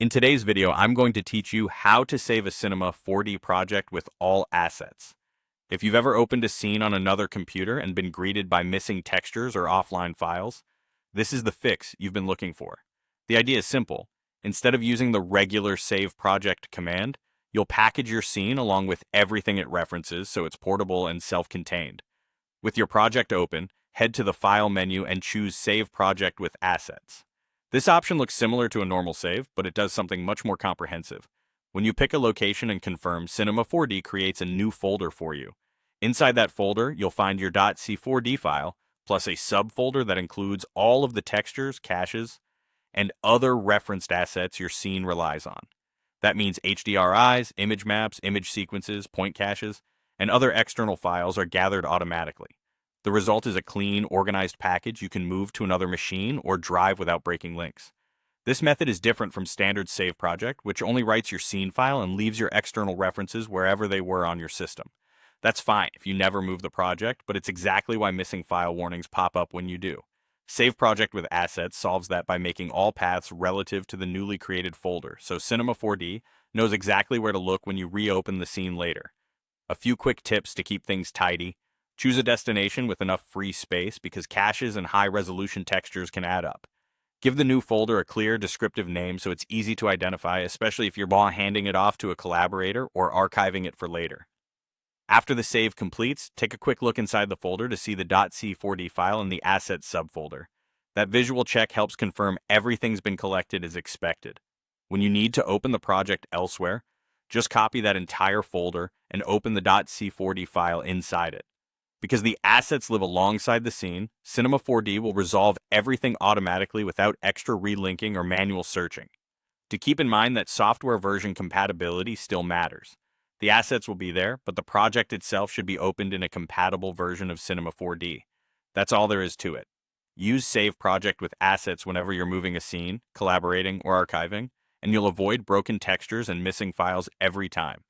In today's video, I'm going to teach you how to save a Cinema 4D project with all assets. If you've ever opened a scene on another computer and been greeted by missing textures or offline files, this is the fix you've been looking for. The idea is simple. Instead of using the regular save project command, you'll package your scene along with everything it references so it's portable and self-contained. With your project open, head to the File menu and choose Save Project with Assets. This option looks similar to a normal save, but it does something much more comprehensive. When you pick a location and confirm, Cinema 4D creates a new folder for you. Inside that folder, you'll find your .c4d file, plus a subfolder that includes all of the textures, caches, and other referenced assets your scene relies on. That means HDRIs, image maps, image sequences, point caches, and other external files are gathered automatically. The result is a clean, organized package you can move to another machine or drive without breaking links. This method is different from standard save project, which only writes your scene file and leaves your external references wherever they were on your system. That's fine if you never move the project, but it's exactly why missing file warnings pop up when you do. Save Project with Assets solves that by making all paths relative to the newly created folder, so Cinema 4D knows exactly where to look when you reopen the scene later. A few quick tips to keep things tidy. Choose a destination with enough free space because caches and high-resolution textures can add up. Give the new folder a clear, descriptive name so it's easy to identify, especially if you're handing it off to a collaborator or archiving it for later. After the save completes, take a quick look inside the folder to see the .c4d file in the Assets subfolder. That visual check helps confirm everything's been collected as expected. When you need to open the project elsewhere, just copy that entire folder and open the .c4d file inside it. Because the assets live alongside the scene, Cinema 4D will resolve everything automatically without extra relinking or manual searching. To keep in mind that software version compatibility still matters. The assets will be there, but the project itself should be opened in a compatible version of Cinema 4D. That's all there is to it. Use Save Project with Assets whenever you're moving a scene, collaborating, or archiving, and you'll avoid broken textures and missing files every time.